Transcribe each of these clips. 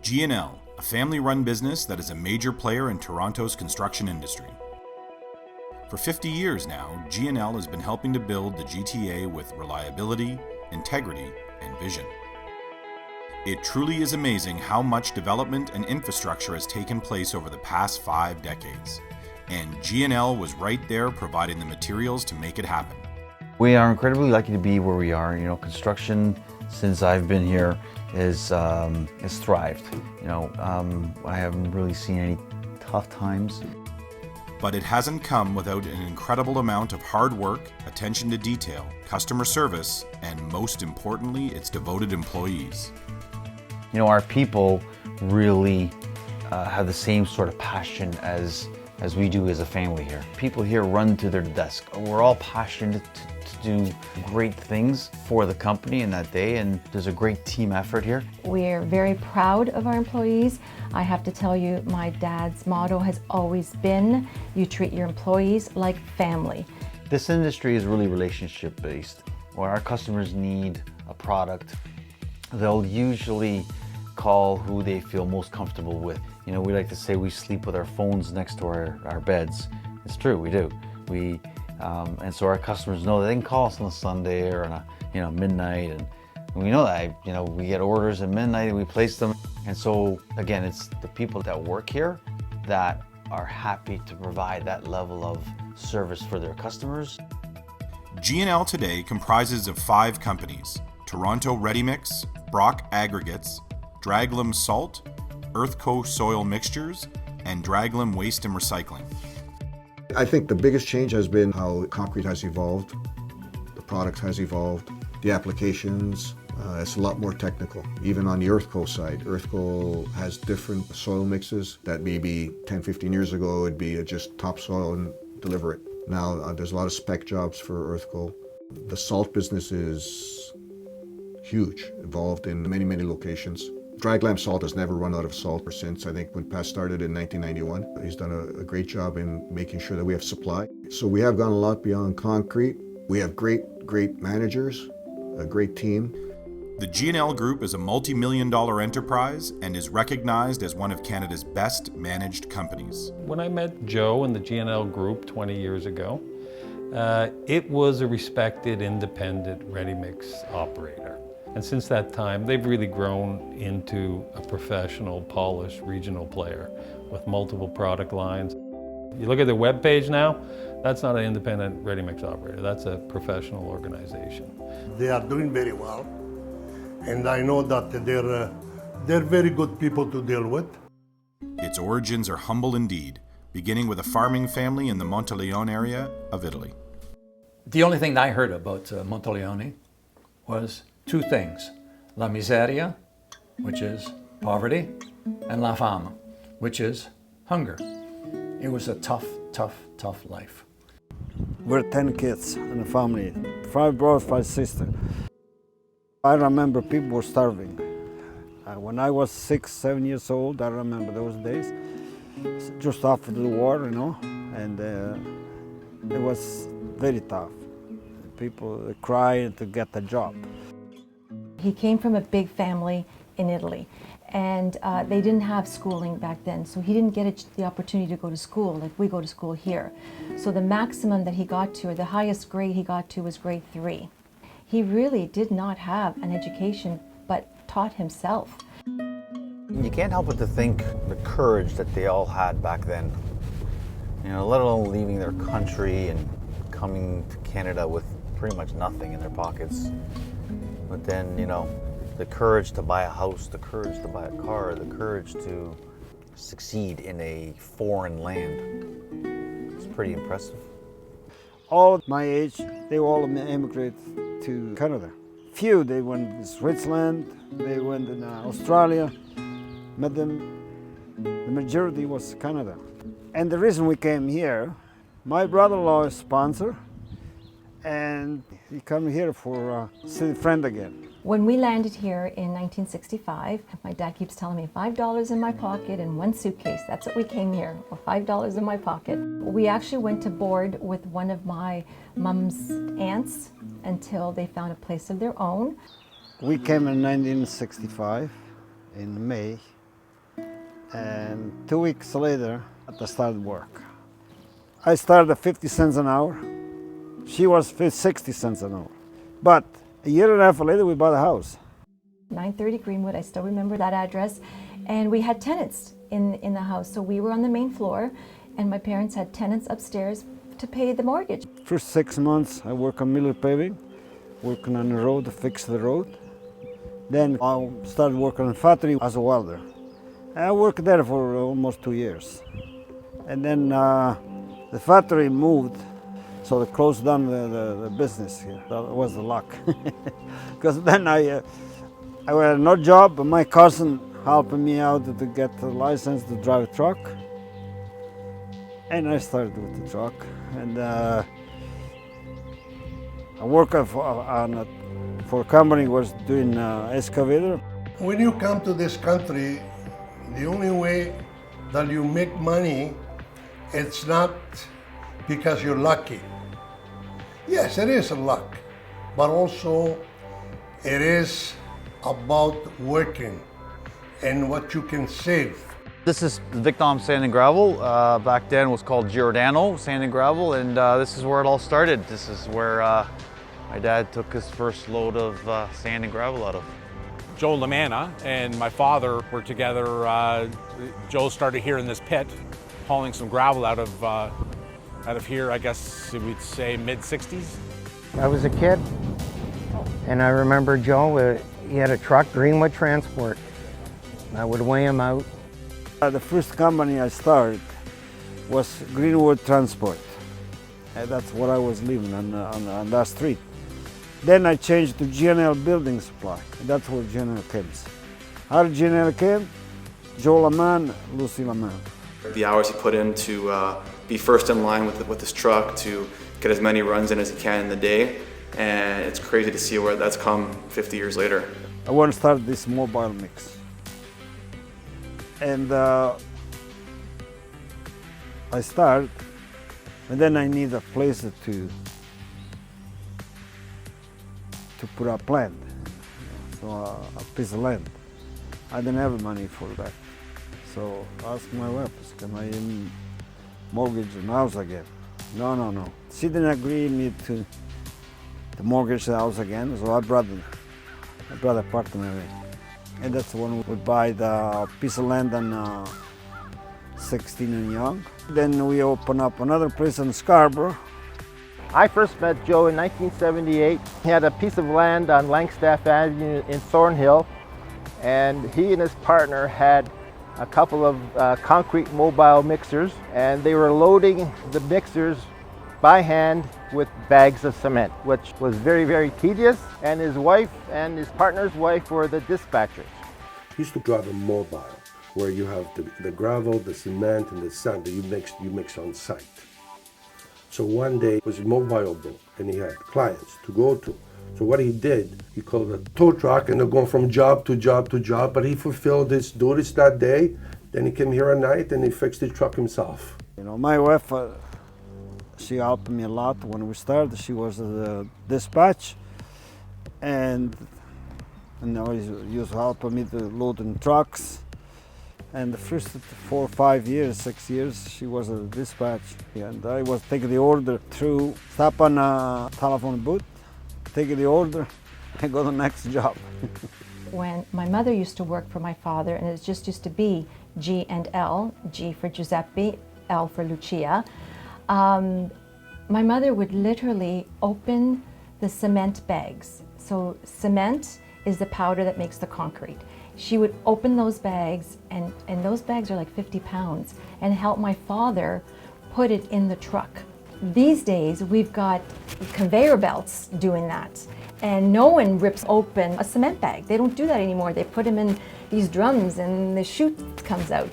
G&L, a family-run business that is a major player in Toronto's construction industry. For 50 years now, G&L has been helping to build the GTA with reliability, integrity, and vision. It truly is amazing how much development and infrastructure has taken place over the past 5 decades, and G&L was right there providing the materials to make it happen. We are incredibly lucky to be where we are. Construction, since I've been here, has thrived. I haven't really seen any tough times. But it hasn't come without an incredible amount of hard work, attention to detail, customer service, and most importantly, its devoted employees. Our people really have the same sort of passion as we do as a family here. People here run to their desk. We're all passionate to do great things for the company in that day, and there's a great team effort here. We're very proud of our employees. I have to tell you, my dad's motto has always been, you treat your employees like family. This industry is really relationship based. When our customers need a product, they'll usually call who they feel most comfortable with. We like to say we sleep with our phones next to our beds. It's true, we do. And so our customers know that they can call us on a Sunday or on a midnight, and we know that we get orders at midnight and we place them. And so again, it's the people that work here that are happy to provide that level of service for their customers. G&L today comprises of 5 companies: Toronto Ready Mix, Brock Aggregates, Draglam Salt, Earthco Soil Mixtures, and Draglam Waste and Recycling. I think the biggest change has been how concrete has evolved, the product has evolved, the applications, it's a lot more technical. Even on the Earthco side, Earthco has different soil mixes that maybe 10, 15 years ago would be just topsoil and deliver it. Now there's a lot of spec jobs for Earthco. The salt business is huge, involved in many, many locations. Draglam Salt has never run out of salt since, I think, when Pat started in 1991. He's done a great job in making sure that we have supply. So we have gone a lot beyond concrete. We have great managers, a great team. The G&L Group is a multi-million-dollar enterprise and is recognized as one of Canada's best managed companies. When I met Joe and the G&L Group 20 years ago, it was a respected independent ready-mix operator. And since that time, they've really grown into a professional, polished regional player with multiple product lines. You look at their webpage now, that's not an independent ready-mix operator, that's a professional organization. They are doing very well, and I know that they're very good people to deal with. Its origins are humble indeed, beginning with a farming family in the Monteleone area of Italy. The only thing I heard about Monteleone was 2 things: la miseria, which is poverty, and la fame, which is hunger. It was a tough life. We're 10 kids in a family, 5 brothers, 5 sisters. I remember people were starving. When I was 6, 7 years old, I remember those days, just after the war, and it was very tough. People crying to get a job. He came from a big family in Italy, and they didn't have schooling back then, so he didn't get the opportunity to go to school like we go to school here. So the maximum that he got to, or the highest grade he got to, was grade 3. He really did not have an education, but taught himself. You can't help but to think the courage that they all had back then. Let alone leaving their country and coming to Canada with pretty much nothing in their pockets. But then, the courage to buy a house, the courage to buy a car, the courage to succeed in a foreign land. It's pretty impressive. All my age, they all immigrated to Canada. Few, they went to Switzerland, they went to Australia, but the majority was Canada. And the reason we came here, my brother-in-law is a sponsor, and he came here for see a friend again. When we landed here in 1965, my dad keeps telling me $5 in my pocket and 1 suitcase. That's what we came here, or $5 in my pocket. We actually went to board with one of my mom's aunts until they found a place of their own. We came in 1965 in May, And 2 weeks later, I started work. I started at 50 cents an hour. She was 60 cents an hour. But a year and a half later, we bought a house. 930 Greenwood, I still remember that address. And we had tenants in the house. So we were on the main floor, and my parents had tenants upstairs to pay the mortgage. First 6 months, I worked on Miller Paving, working on the road to fix the road. Then I started working in the factory as a welder. I worked there for almost 2 years. And then the factory moved, so they closed down the business here. That was the luck. Because then I had no job, but my cousin helped me out to get the license to drive a truck. And I started with the truck. And I worked for a company was doing excavator. When you come to this country, the only way that you make money, it's not because you're lucky. Yes, it is a luck, but also it is about working and what you can save. This is Victom Sand and Gravel. Back then it was called Giordano Sand and Gravel, and this is where it all started. This is where my dad took his first load of sand and gravel out of. Joe Lamanna and my father were together. Joe started here in this pit, hauling some gravel out of here, I guess we'd say mid-60s. I was a kid, and I remember Joe, he had a truck, Greenwood Transport. I would weigh him out. The first company I started was Greenwood Transport. That's what I was living on that street. Then I changed to G&L Building Supply. That's where G&L came. How did G&L came? Joe Laman, Lucy Laman. The hours he put in to be first in line with his truck, to get as many runs in as he can in the day, and it's crazy to see where that's come 50 years later. I want to start this mobile mix. And I start, and then I need a place to put a plant, so a piece of land. I didn't have money for that, so I asked my wife, can I mortgage the house again? No. She didn't agree me to mortgage the house again, so I brought a partner in. And that's when we would buy the piece of land on 16 and Young. Then we opened up another place in Scarborough. I first met Joe in 1978. He had a piece of land on Langstaff Avenue in Thornhill, and he and his partner had a couple of concrete mobile mixers, and they were loading the mixers by hand with bags of cement, which was very, very tedious, and his wife and his partner's wife were the dispatchers. He used to drive a mobile where you have the gravel, the cement, and the sand that you mix on site. So one day it was mobile, and he had clients to go to. So what he did, he called a tow truck, and they're going from job to job to job, but he fulfilled his duties that day. Then he came here at night and he fixed the truck himself. You know, my wife, she helped me a lot when we started. She was the dispatch, and always used to help me to load in trucks. And the first 4, 5 years, 6 years, she was a dispatch. And I was taking the order through, stop on a telephone booth, take the order, and go to the next job. When my mother used to work for my father, and it just used to be G&L, G for Giuseppe, L for Lucia, my mother would literally open the cement bags. So cement is the powder that makes the concrete. She would open those bags, and those bags are like 50 pounds, and help my father put it in the truck. These days, we've got conveyor belts doing that, and no one rips open a cement bag. They don't do that anymore. They put them in these drums, and the chute comes out.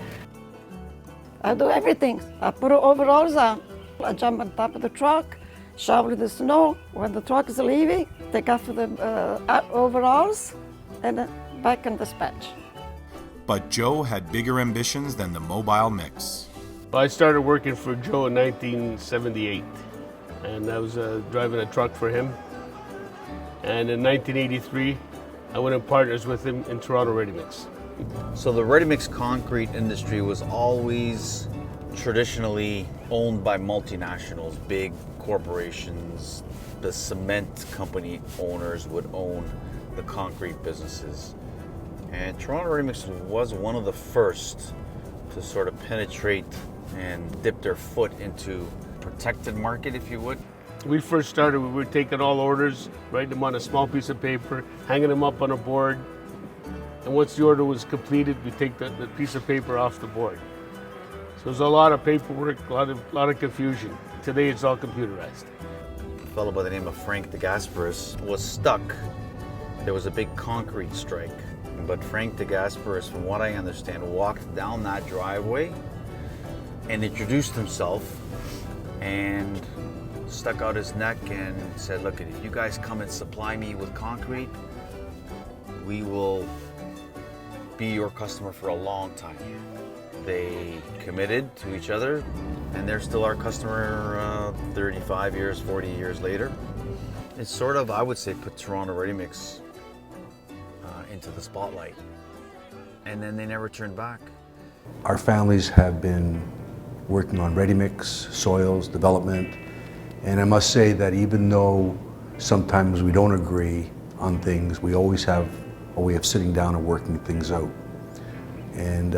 I do everything. I put overalls on. I jump on top of the truck, shovel the snow. When the truck is leaving, take off the overalls, and back in dispatch. But Joe had bigger ambitions than the mobile mix. I started working for Joe in 1978, and I was driving a truck for him. And in 1983, I went in partners with him in Toronto Ready Mix. So the ready-mix concrete industry was always traditionally owned by multinationals, big corporations. The cement company owners would own the concrete businesses. And Toronto Ready Mix was one of the first to sort of penetrate and dip their foot into protected market, if you would. We first started, we were taking all orders, writing them on a small piece of paper, hanging them up on a board. And once the order was completed, we take the piece of paper off the board. So there's a lot of paperwork, a lot of confusion. Today it's all computerized. A fellow by the name of Frank DeGasperis was stuck. There was a big concrete strike. But Frank DeGasperis, from what I understand, walked down that driveway and introduced himself and stuck out his neck and said, look, if you guys come and supply me with concrete, we will be your customer for a long time. They committed to each other, and they're still our customer 35 years, 40 years later. It's sort of, I would say, put Toronto Ready Mix into the spotlight, and then they never turned back. Our families have been working on ready-mix, soils, development, and I must say that even though sometimes we don't agree on things, we always have a way of sitting down and working things out. And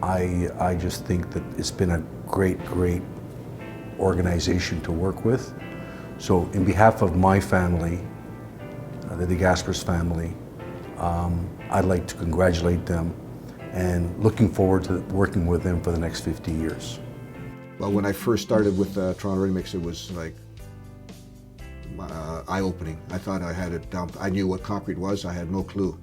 I just think that it's been a great organization to work with. So in behalf of my family, the DeGasperis family, I'd like to congratulate them and looking forward to working with them for the next 50 years. Well, when I first started with Toronto Ready Mix, it was like eye-opening. I thought I had it down. I knew what concrete was. I had no clue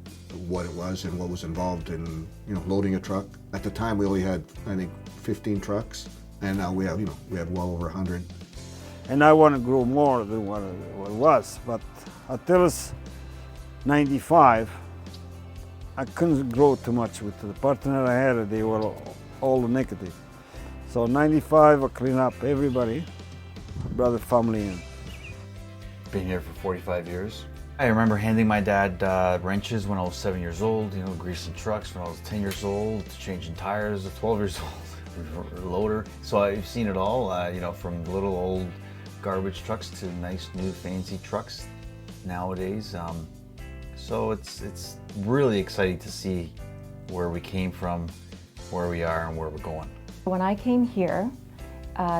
what it was and what was involved in, loading a truck. At the time, we only had, I think, 15 trucks, and now we have, we have well over 100. And I want to grow more than what it was, but until it's 95, I couldn't grow too much with the partner I had. They were all negative. So 95, I clean up everybody, brought the family in. Been here for 45 years. I remember handing my dad wrenches when I was 7 years old, greasing trucks when I was 10 years old, changing tires at 12 years old, loader. So I've seen it all, from little old garbage trucks to nice new fancy trucks nowadays. So it's really exciting to see where we came from, where we are, and where we're going. When I came here,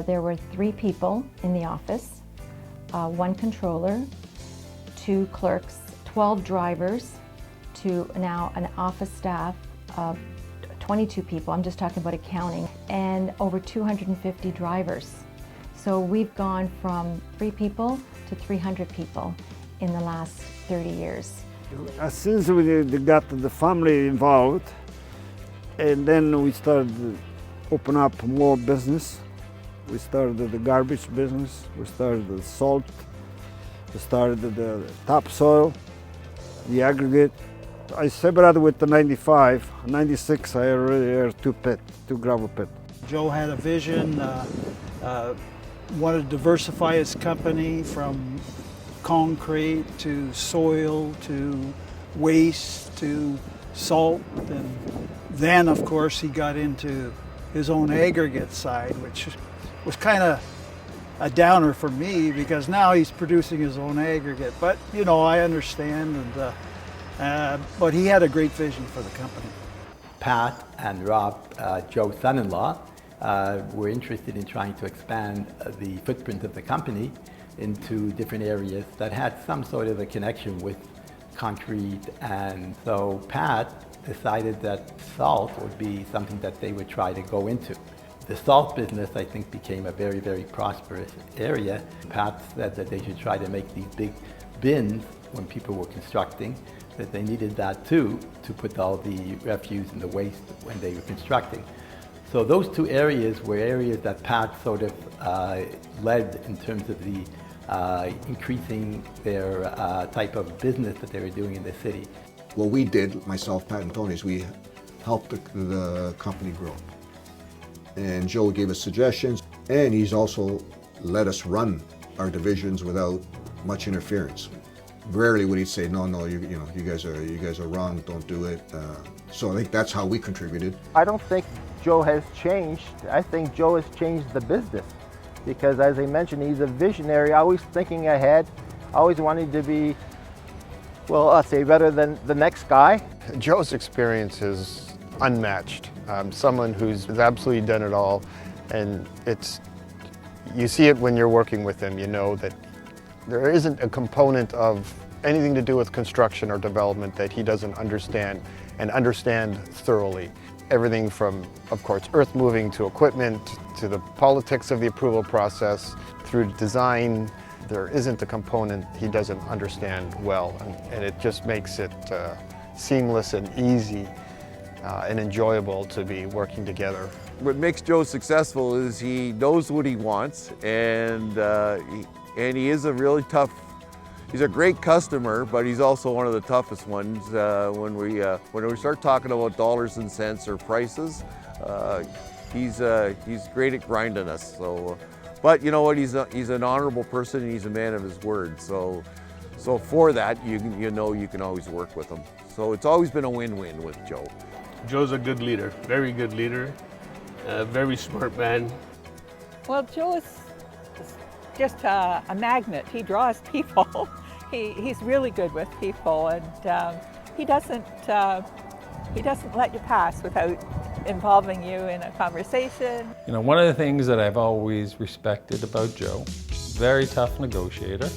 there were 3 people in the office, 1 controller, 2 clerks, 12 drivers, to now an office staff of 22 people. I'm just talking about accounting, and over 250 drivers. So we've gone from 3 people to 300 people in the last 30 years. As soon as we got the family involved, and then we started to open up more business. We started the garbage business, we started the salt, we started the topsoil, the aggregate. I separated with the 95, 96 I already had 2 gravel pits. Joe had a vision, wanted to diversify his company from concrete to soil to waste to salt, and then of course he got into his own aggregate side, which was kind of a downer for me because now he's producing his own aggregate. But I understand, and but he had a great vision for the company. Pat and Rob, Joe's son-in-law, were interested in trying to expand the footprint of the company into different areas that had some sort of a connection with concrete. And so Pat decided that salt would be something that they would try to go into. The salt business, I think, became a very, very prosperous area. Pat said that they should try to make these big bins when people were constructing, that they needed that too, to put all the refuse and the waste when they were constructing. So those 2 areas were areas that Pat sort of led in terms of the increasing their type of business that they were doing in the city. What we did, myself, Pat, and Tony, is we helped the company grow. And Joe gave us suggestions, and he's also let us run our divisions without much interference. Rarely would he say, no, you know, you guys are wrong, don't do it. So I think that's how we contributed. I don't think Joe has changed. I think Joe has changed the business because, as I mentioned, he's a visionary, always thinking ahead, always wanting to be, well, I'll say better than the next guy. Joe's experience is unmatched. Someone who's absolutely done it all, and you see it when you're working with him. You know that there isn't a component of anything to do with construction or development that he doesn't understand and understand thoroughly. Everything from, of course, earth moving to equipment, to the politics of the approval process, through design. There isn't a component he doesn't understand well, and it just makes it seamless and easy and enjoyable to be working together. What makes Joe successful is he knows what he wants, and he is a really tough. He's a great customer, but he's also one of the toughest ones. When we start talking about dollars and cents or prices, he's great at grinding us. So, but you know what? He's an honorable person, and he's a man of his word. So for that, you know you can always work with him. So it's always been a win-win with Joe. Joe's a good leader, very good leader, very smart man. Well, Joe is just a magnet. He draws people. He's really good with people, and he doesn't let you pass without involving you in a conversation. You know, one of the things that I've always respected about Joe, very tough negotiator,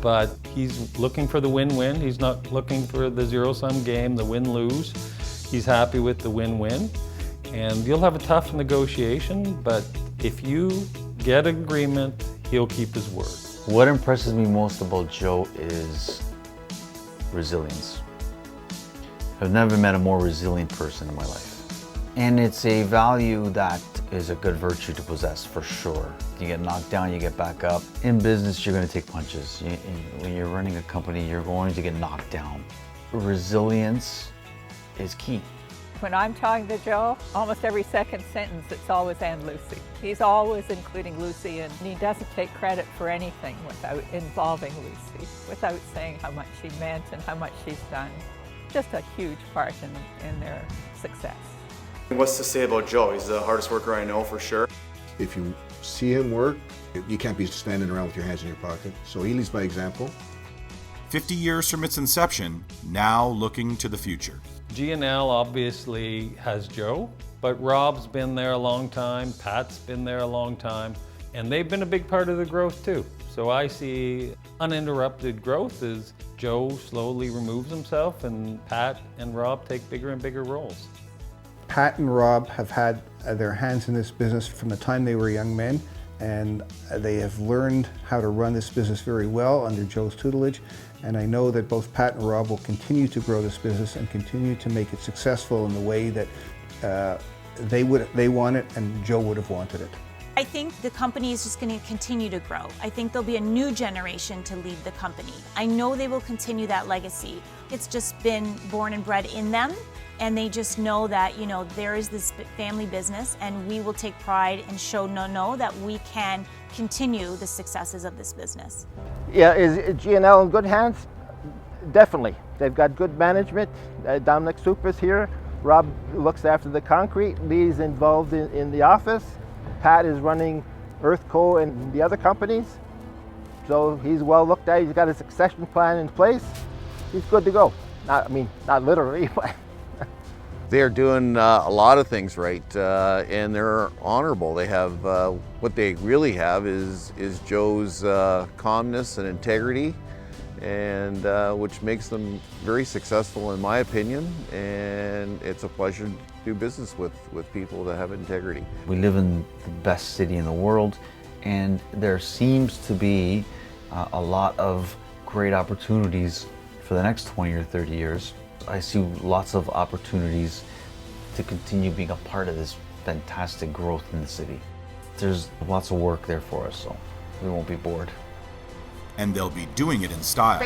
but he's looking for the win-win. He's not looking for the zero-sum game, the win-lose. He's happy with the win-win, and you'll have a tough negotiation, but if you get agreement, he'll keep his word. What impresses me most about Joe is resilience. I've never met a more resilient person in my life. And it's a value that is a good virtue to possess, for sure. You get knocked down, you get back up. In business, you're going to take punches. When you're running a company, you're going to get knocked down. Resilience is key. When I'm talking to Joe, almost every second sentence, it's always "and Lucy." He's always including Lucy, and he doesn't take credit for anything without involving Lucy, without saying how much she meant and how much she's done. Just a huge part in their success. What's to say about Joe? He's the hardest worker I know, for sure. If you see him work, you can't be standing around with your hands in your pocket. So he leads by example. 50 years from its inception, now looking to the future. G&L obviously has Joe, but Rob's been there a long time, Pat's been there a long time, and they've been a big part of the growth too. So I see uninterrupted growth as Joe slowly removes himself and Pat and Rob take bigger and bigger roles. Pat and Rob have had their hands in this business from the time they were young men, and they have learned how to run this business very well under Joe's tutelage. And I know that both Pat and Rob will continue to grow this business and continue to make it successful in the way that they want it and Joe would have wanted it. I think the company is just going to continue to grow. I think there'll be a new generation to lead the company. I know they will continue that legacy. It's just been born and bred in them, and they just know that, you know, there is this family business, and we will take pride and show that we can continue the successes of this business. Yeah, is G&L in good hands? Definitely. They've got good management. Dominic Supas here. Rob looks after the concrete. Lee's involved in the office. Pat is running Earthco and the other companies. So he's well looked at. He's got a succession plan in place. He's good to go. Not literally, but. They're doing a lot of things right, and they're honorable. They have, what they really have is Joe's calmness and integrity, and which makes them very successful in my opinion, and it's a pleasure to do business with people that have integrity. We live in the best city in the world, and there seems to be a lot of great opportunities for the next 20 or 30 years. I see lots of opportunities to continue being a part of this fantastic growth in the city. There's lots of work there for us, so we won't be bored. And they'll be doing it in style.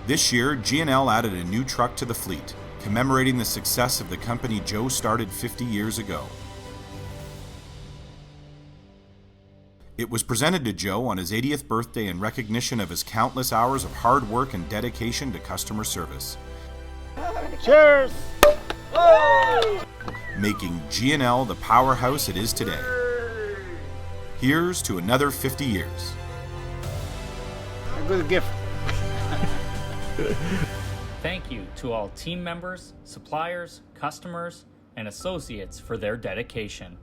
This year, G&L added a new truck to the fleet, commemorating the success of the company Joe started 50 years ago. It was presented to Joe on his 80th birthday in recognition of his countless hours of hard work and dedication to customer service. Cheers! Making G&L the powerhouse it is today. Here's to another 50 years. A good gift. Thank you to all team members, suppliers, customers, and associates for their dedication.